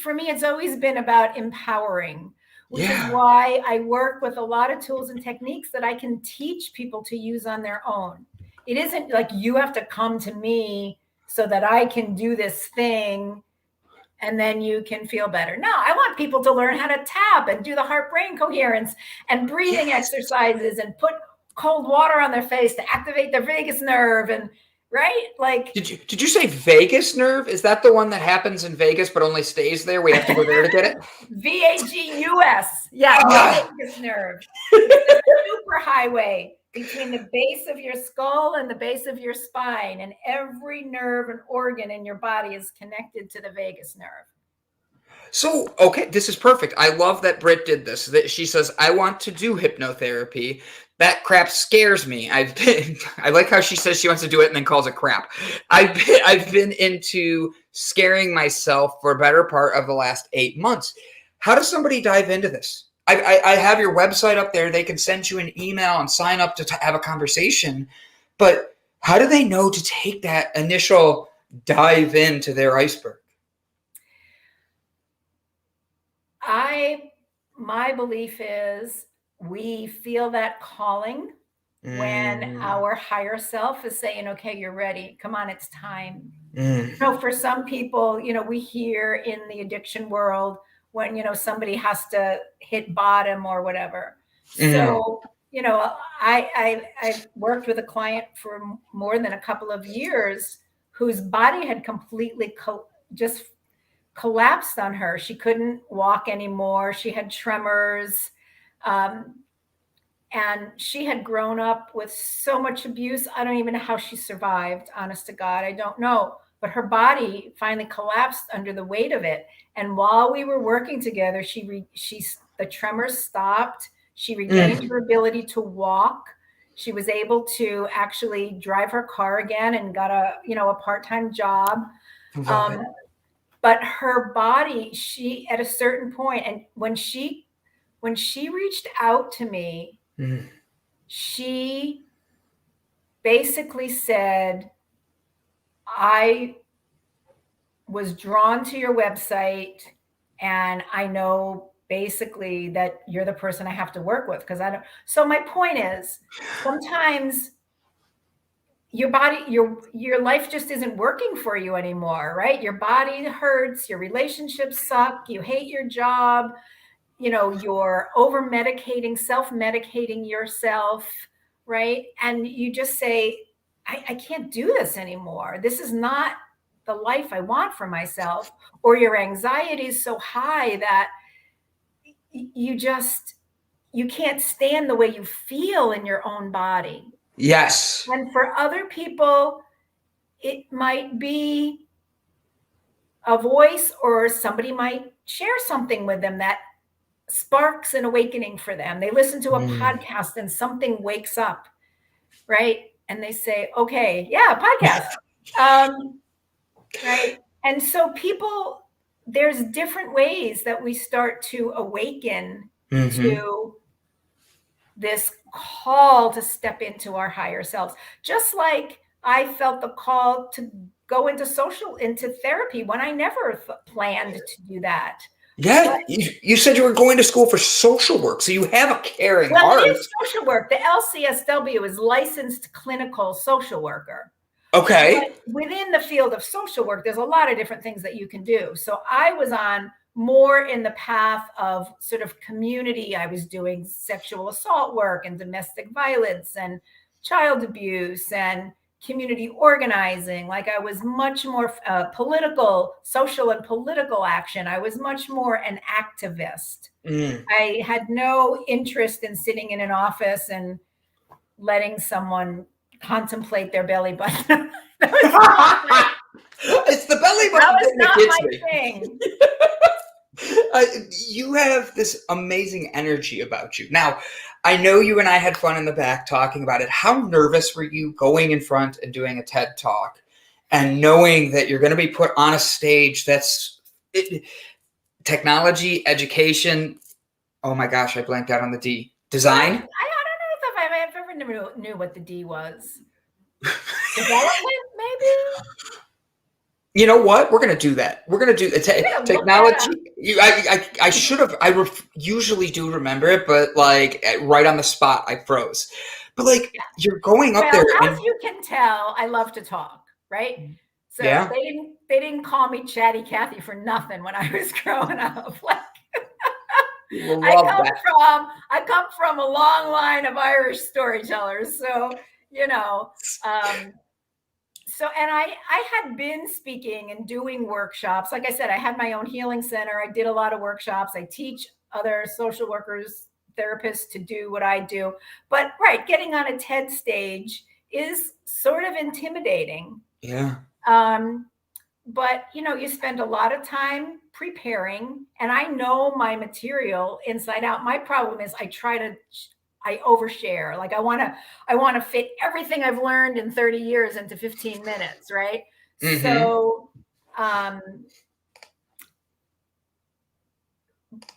for me, it's always been about empowering, which is why I work with a lot of tools and techniques that I can teach people to use on their own. It isn't like you have to come to me so that I can do this thing and then you can feel better. No, I want people to learn how to tap and do the heart-brain coherence and breathing exercises and put cold water on their face to activate their vagus nerve. And right, like, did you say vagus nerve? Is that the one that happens in Vegas but only stays there? We have to go there to get it. VAGUS, vagus nerve. It's a superhighway between the base of your skull and the base of your spine, and every nerve and organ in your body is connected to the vagus nerve. So, okay, this is perfect. I love that Britt did this. That she says, I want to do hypnotherapy That crap scares me. I like how she says she wants to do it and then calls it crap. I've been into scaring myself for a better part of the last 8 months. How does somebody dive into this? I have your website up there. They can send you an email and sign up to have a conversation. But how do they know to take that initial dive into their iceberg? My belief is we feel that calling when our higher self is saying, okay, you're ready. Come on, it's time. For some people, we hear in the addiction world when, somebody has to hit bottom or whatever. So, I worked with a client for more than a couple of years whose body had completely just collapsed on her. She couldn't walk anymore. She had tremors. And she had grown up with so much abuse. I don't even know how she survived, honest to God. I don't know. But her body finally collapsed under the weight of it. And while we were working together, the tremors stopped. She regained her ability to walk. She was able to actually drive her car again and got a part-time job. But her body, at a certain point, and when she reached out to me, she basically said, I was drawn to your website and I know basically that you're the person I have to work with because I don't. So my point is, sometimes your body, your life just isn't working for you anymore, right? Your body hurts, your relationships suck, you hate your job, you're over medicating, self-medicating yourself, right? And you just say, I can't do this anymore. This is not the life I want for myself. Or your anxiety is so high that you can't stand the way you feel in your own body. Yes. And for other people, it might be a voice or somebody might share something with them that sparks an awakening for them. They listen to a podcast and something wakes up, right? And they say, okay, yeah, podcast. Right. And so there's different ways that we start to awaken to this call to step into our higher selves. Just like I felt the call to go into therapy when I never planned to do that. Yeah, you said you were going to school for social work, so you have a caring heart. It is social work. The LCSW is licensed clinical social worker. Okay. But within the field of social work, there's a lot of different things that you can do. So I was on more in the path of sort of community. I was doing sexual assault work and domestic violence and child abuse and community organizing. Like I was much more social and political action. I was much more an activist. I had no interest in sitting in an office and letting someone contemplate their belly button. It's the belly button. That was not my thing. You have this amazing energy about you. Now, I know you and I had fun in the back talking about it. How nervous were you going in front and doing a TED Talk and knowing that you're going to be put on a stage that's technology, education? Oh my gosh, I blanked out on the D. Design? I don't know if I've ever knew what the D was. Development, maybe? You know what? We're going to do that. We're going to do technology. I should have. I usually do remember it, but like right on the spot, I froze. But like you're going up there. As you can tell, I love to talk, right? So they didn't call me Chatty Cathy for nothing when I was growing up. Like I come from a long line of Irish storytellers, so So, and I had been speaking and doing workshops. Like I said, I had my own healing center. I did a lot of workshops. I teach other social workers, therapists to do what I do. But getting on a TED stage is sort of intimidating. Yeah. But you spend a lot of time preparing, and I know my material inside out. My problem is I I overshare. Like I want to fit everything I've learned in 30 years into 15 minutes. Right. Mm-hmm. So,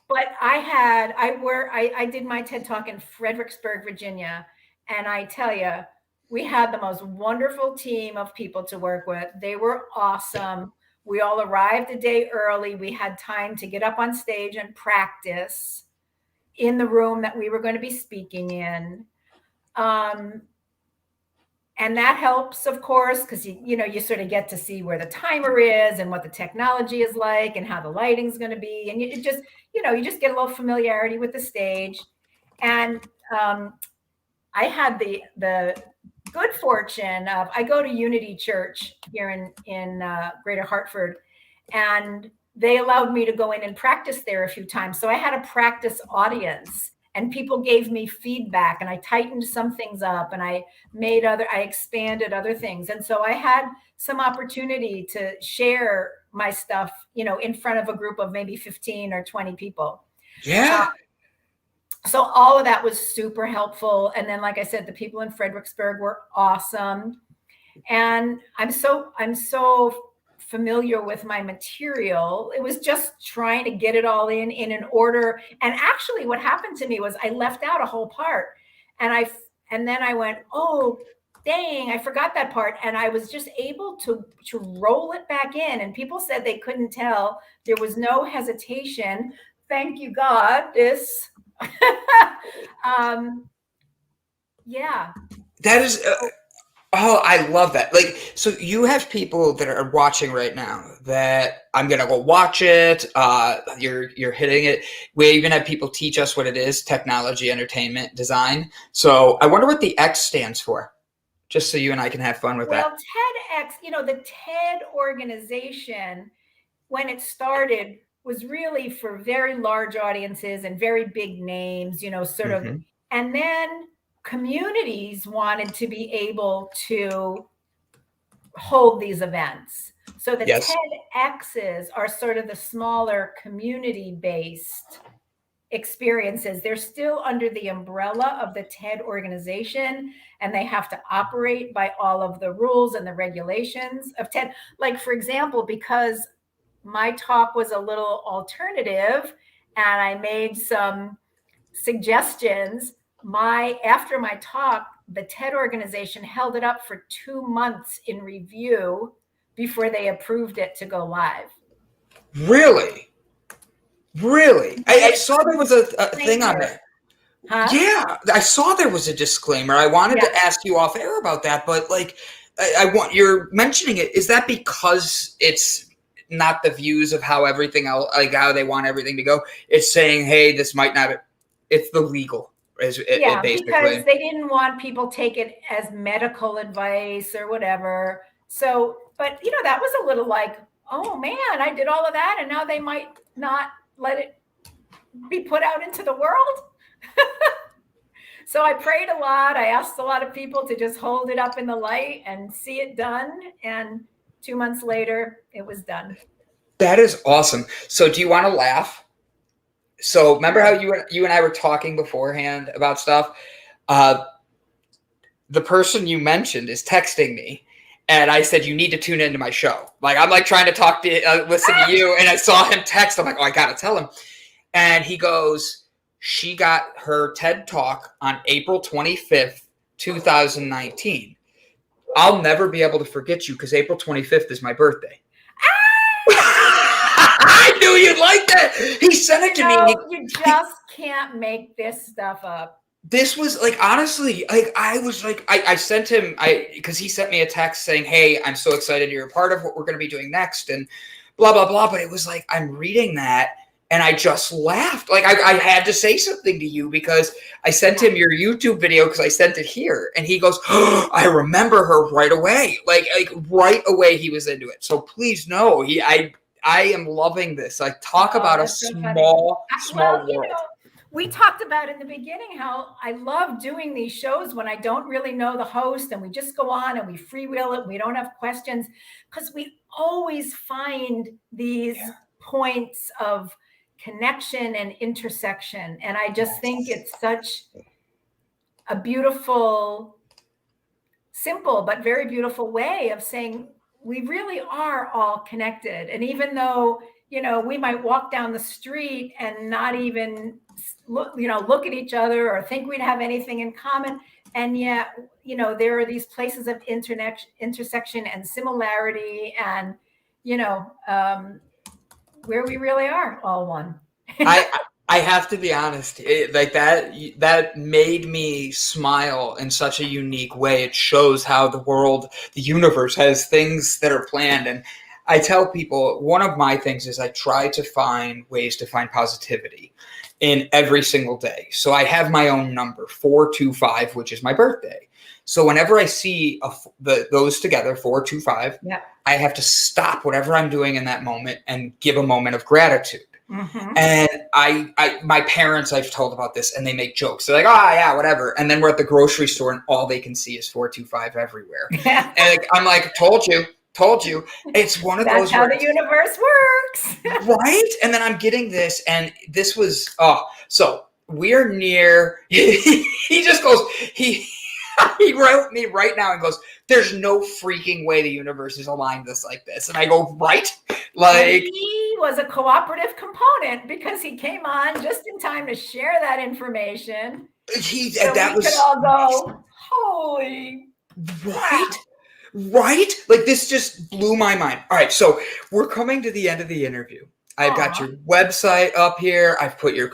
but I did my TED Talk in Fredericksburg, Virginia. And I tell you, we had the most wonderful team of people to work with. They were awesome. We all arrived a day early. We had time to get up on stage and practice in the room that we were going to be speaking in. And that helps, of course, because you sort of get to see where the timer is and what the technology is like and how the lighting's going to be. And you just get a little familiarity with the stage. And I had the good fortune of, I go to Unity Church here in Greater Hartford, and they allowed me to go in and practice there a few times. So I had a practice audience, and people gave me feedback, and I tightened some things up, and I expanded other things. And so I had some opportunity to share my stuff, in front of a group of maybe 15 or 20 people. Yeah. So all of that was super helpful. And then, like I said, the people in Fredericksburg were awesome. And I'm so familiar with my material. It was just trying to get it all in an order. And actually what happened to me was I left out a whole part. And then I went, oh, dang, I forgot that part. And I was just able to roll it back in. And people said they couldn't tell. There was no hesitation. Thank you, God. Yeah. That is, I love that. Like, so you have people that are watching right now that I'm going to go watch it. You're hitting it. We even have people teach us what it is: technology, entertainment, design. So I wonder what the X stands for, just so you and I can have fun with that. Well, TEDx, the TED organization, when it started, was really for very large audiences and very big names, sort of. And then communities wanted to be able to hold these events. So the TEDx's are sort of the smaller community-based experiences. They're still under the umbrella of the TED organization, and they have to operate by all of the rules and the regulations of TED. Like, for example, because my talk was a little alternative and I made some suggestions, after my talk, the TED organization held it up for 2 months in review before they approved it to go live. Really? I saw there was a thing on there. Huh? Yeah, I saw there was a disclaimer. I wanted to ask you off air about that, but like, you're mentioning it. Is that because it's not the views of how everything else, like how they want everything to go? It's saying, hey, this might not. It's the legal. Basically. Because they didn't want people take it as medical advice or whatever. So, but that was a little like, oh man, I did all of that, and now they might not let it be put out into the world. So I prayed a lot. I asked a lot of people to just hold it up in the light and see it done. And 2 months later, it was done. That is awesome. So do you want to laugh? So remember how you and I were talking beforehand about stuff? The person you mentioned is texting me, and I said, you need to tune into my show. Like, I'm like trying to listen to you, and I saw him text. I'm like, oh, I got to tell him. And he goes, she got her TED Talk on April 25th, 2019. I'll never be able to forget you because April 25th is my birthday. I knew you'd like that. He sent it to me. You just can't make this stuff up. This was like, honestly, like I was like, I sent him, because he sent me a text saying, hey, I'm so excited you're a part of what we're going to be doing next and blah, blah, blah. But it was like, I'm reading that and I just laughed. Like I had to say something to you because I sent him your YouTube video because I sent it here. And he goes, oh, I remember her right away. Like right away he was into it. So please know, I am loving this. Like, talk about a small world. We talked about in the beginning how I love doing these shows when I don't really know the host and we just go on and we freewheel it. We don't have questions because we always find these points of connection and intersection. And I just think it's a beautiful, simple, but very beautiful way of saying we really are all connected. And even though, we might walk down the street and not even look at each other or think we'd have anything in common. And yet, there are these places of intersection and similarity and, where we really are all one. I have to be honest, like that made me smile in such a unique way. It shows how the universe has things that are planned. And I tell people, one of my things is I try to find ways to find positivity in every single day. So I have my own number, 425, which is my birthday. So whenever I see those together, 425, yeah. I have to stop whatever I'm doing in that moment and give a moment of gratitude. Mm-hmm. And my parents, I've told about this, and they make jokes. They're like, "Oh yeah, whatever." And then we're at the grocery store, and all they can see is 425 everywhere. Yeah. And I'm like, "Told you." It's one of those. That's how the universe works, right? And then I'm getting this, and this was so we're near. He just goes he wrote me right now and goes, "There's no freaking way the universe is aligned this like this." And I go, "Right?" Like, he was a cooperative component because he came on just in time to share that information. That was could all go, holy right. Right? Like, this just blew my mind. All right, so we're coming to the end of the interview. I've got your website up here. I've put your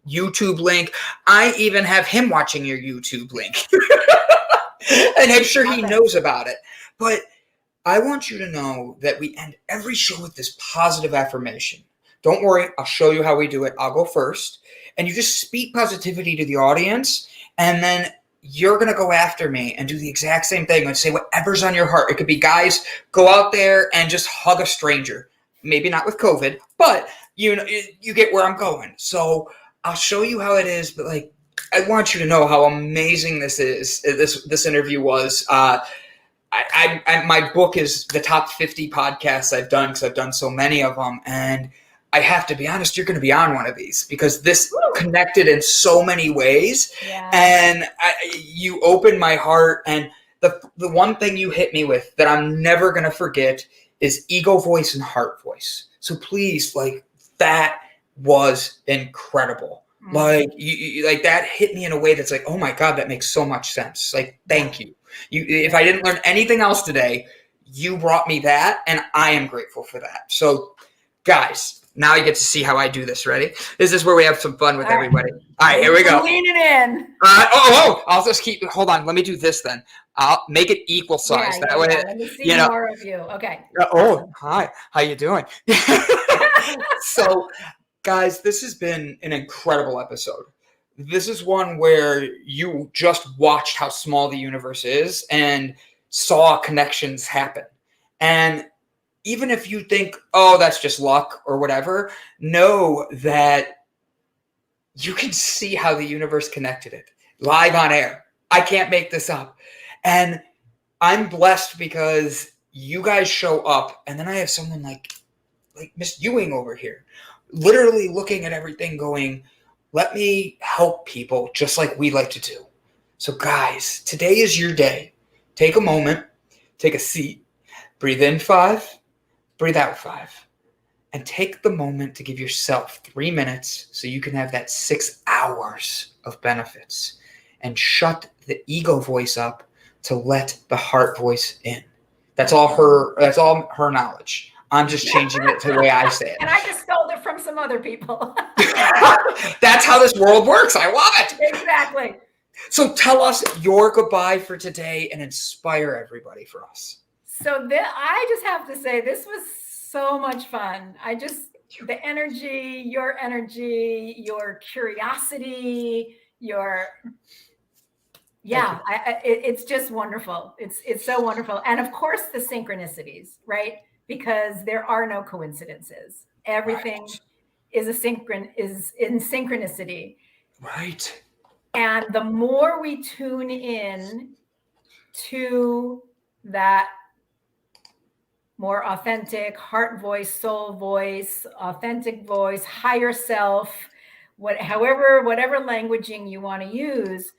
YouTube link. I even have him watching your YouTube link. And I'm sure he knows about it. But I want you to know that we end every show with this positive affirmation. Don't worry, I'll show you how we do it. I'll go first. And you just speak positivity to the audience, and then you're going to go after me and do the exact same thing and say whatever's on your heart. It could be, guys, go out there and just hug a stranger. Maybe not with COVID, but you get where I'm going. So I'll show you how it is, but like, I want you to know how amazing this is. This interview was. My book is the top 50 podcasts I've done because I've done so many of them, and I have to be honest, you're going to be on one of these because this connected in so many ways. Yeah. And you opened my heart. And the one thing you hit me with that I'm never going to forget is ego voice and heart voice. So please, like, that was incredible. Mm-hmm. Like, you like that hit me in a way that's like, oh my God, that makes so much sense. Like, thank you. If I didn't learn anything else today, you brought me that, and I am grateful for that. So, guys, now you get to see how I do this. Ready? This is where we have some fun with everybody. All right, here we go. Leaning in. I'll just keep. Hold on. Let me do this then. I'll make it equal size. Yeah, that way, let me see more of you. Okay. Hi. How you doing? So, guys, this has been an incredible episode. This is one where you just watched how small the universe is and saw connections happen. And even if you think, oh, that's just luck or whatever, know that you can see how the universe connected it live on air. I can't make this up. And I'm blessed because you guys show up, and then I have someone like Miss Ewing over here, literally looking at everything going, let me help people just like we like to do. So guys, today is your day. Take a moment, take a seat, breathe in 5, breathe out 5, and take the moment to give yourself 3 minutes so you can have that 6 hours of benefits, and shut the ego voice up to let the heart voice in. That's all her knowledge. I'm just changing it to the way I say it. And I just stole it from some other people. That's how this world works. I love it. Exactly. So tell us your goodbye for today and inspire everybody for us. So I just have to say, this was so much fun. The energy, your curiosity, it's just wonderful. It's so wonderful. And of course the synchronicities, right? Because there are no coincidences. Everything is in synchronicity. Right. And the more we tune in to that more authentic heart voice, soul voice, authentic voice, higher self, whatever languaging you want to use,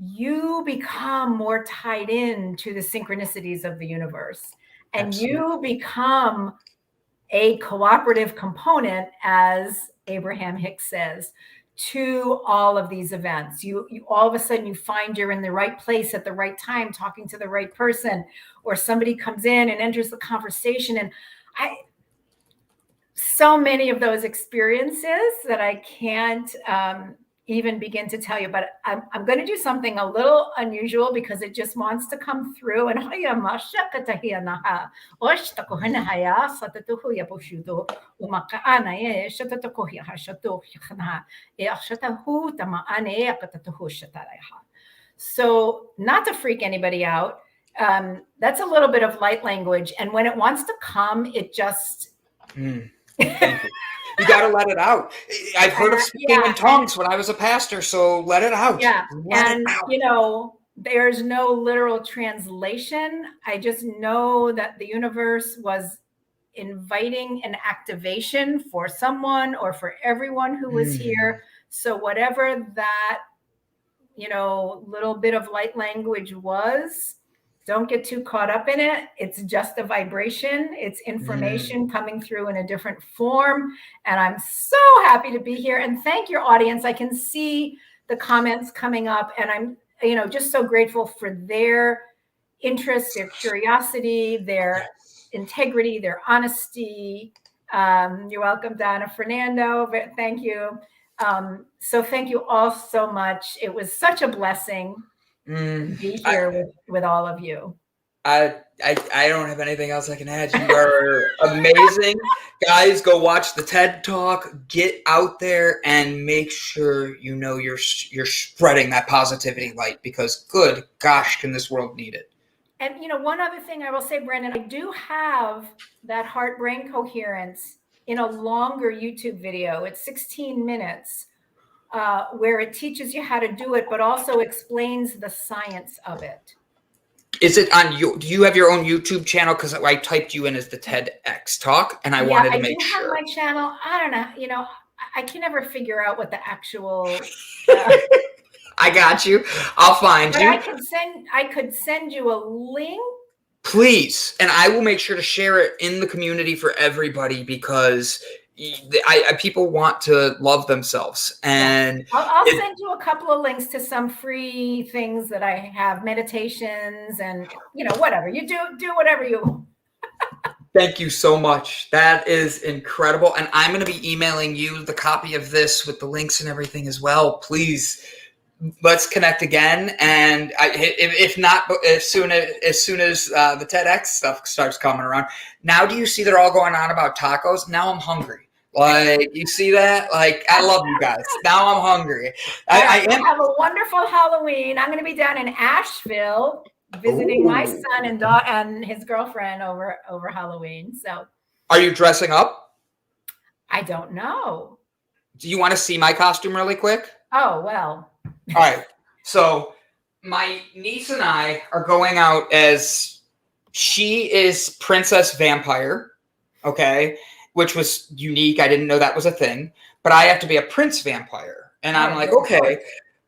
you become more tied in to the synchronicities of the universe, and Absolutely. you become a cooperative component, as Abraham Hicks says, to all of these events. You all of a sudden you find you're in the right place at the right time, talking to the right person, or somebody comes in and enters the conversation. And so many of those experiences that I can't even begin to tell you, but I'm going to do something a little unusual because it just wants to come through. And so, not to freak anybody out, that's a little bit of light language. And when it wants to come, it just... Thank you. You got to let it out. I've heard of speaking in tongues when I was a pastor, so let it out. Yeah. Let it out. You know, there's no literal translation. I just know that the universe was inviting an activation for someone or for everyone who was here. So whatever that, you know, little bit of light language was, don't get too caught up in it. It's just a vibration. It's information coming through in a different form. And I'm so happy to be here. And thank your audience. I can see the comments coming up, and I'm, you know, just so grateful for their interest, their curiosity, their integrity, their honesty. You're welcome, Donna Fernando. Thank you. So thank you all so much. It was such a blessing to be here with all of you. I don't have anything else I can add. You are amazing. Guys, go watch the TED Talk. Get out there and make sure you know you're spreading that positivity light, because good gosh, can this world need it. And you know, one other thing I will say, Brandon, I do have that heart-brain coherence in a longer YouTube video. It's 16 minutes. Where it teaches you how to do it, but also explains the science of it. Is it on you? Do you have your own YouTube channel? Because I typed you in as the TEDx talk, and I wanted to make sure. I do have my channel. I don't know. You know, I can never figure out what the actual. I got you. I'll find you. I could send you a link. Please, and I will make sure to share it in the community for everybody, because people want to love themselves, and I'll send you a couple of links to some free things that I have, meditations, and you know, whatever you do whatever you. Thank you so much. That is incredible, and I'm going to be emailing you the copy of this with the links and everything as well. Please, let's connect again, and if not, as soon as the TEDx stuff starts coming around. Now, do you see they're all going on about tacos? Now I'm hungry. Like, you see that? Like, I love you guys. Now I'm hungry. I have a wonderful Halloween. I'm going to be down in Asheville visiting my son and his girlfriend over Halloween. So, are you dressing up? I don't know. Do you want to see my costume really quick? Oh, well. All right. So my niece and I are going out as, she is Princess Vampire. Okay. Which was unique. I didn't know that was a thing, but I have to be a prince vampire. And I'm like, okay,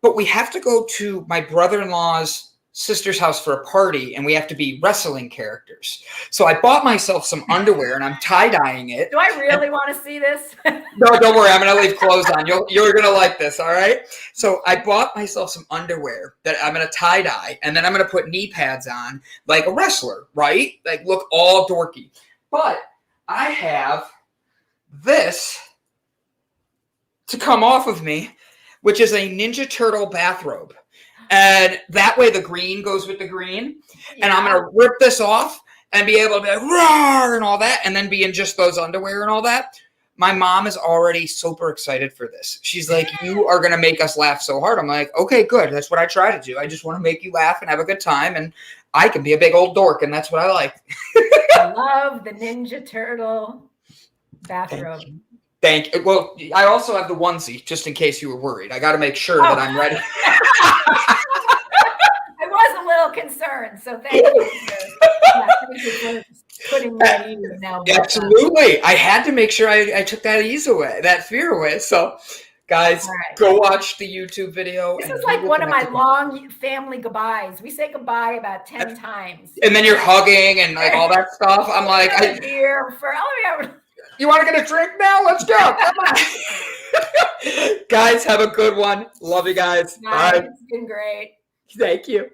but we have to go to my brother-in-law's sister's house for a party, and we have to be wrestling characters. So I bought myself some underwear, and I'm tie-dyeing it. Do I really want to see this? No, don't worry. I'm going to leave clothes on. You're going to like this, all right? So I bought myself some underwear that I'm going to tie-dye, and then I'm going to put knee pads on like a wrestler, right? Like, look all dorky. But I have this to come off of me, which is a Ninja Turtle bathrobe. And that way the green goes with the green. Yeah. And I'm going to rip this off and be able to be like, roar, and all that, and then be in just those underwear and all that. My mom is already super excited for this. She's like, you are going to make us laugh so hard. I'm like, okay, good. That's what I try to do. I just want to make you laugh and have a good time. And I can be a big old dork, and that's what I like. I love the Ninja Turtle bathrobe. Thank you. Well, I also have the onesie, just in case you were worried. I got to make sure that I'm ready. I was a little concerned, so thank you for putting that at ease now. Absolutely. I had to make sure I took that ease away, that fear away. So Guys, All right. go watch the YouTube video. This and is we like will one of my connect. long family goodbyes. We say goodbye about 10 times. And then you're hugging and like all that stuff. I'm like, you want to get a drink now? Let's go. Come on. Guys, have a good one. Love you guys. Nice. Bye. It's been great. Thank you.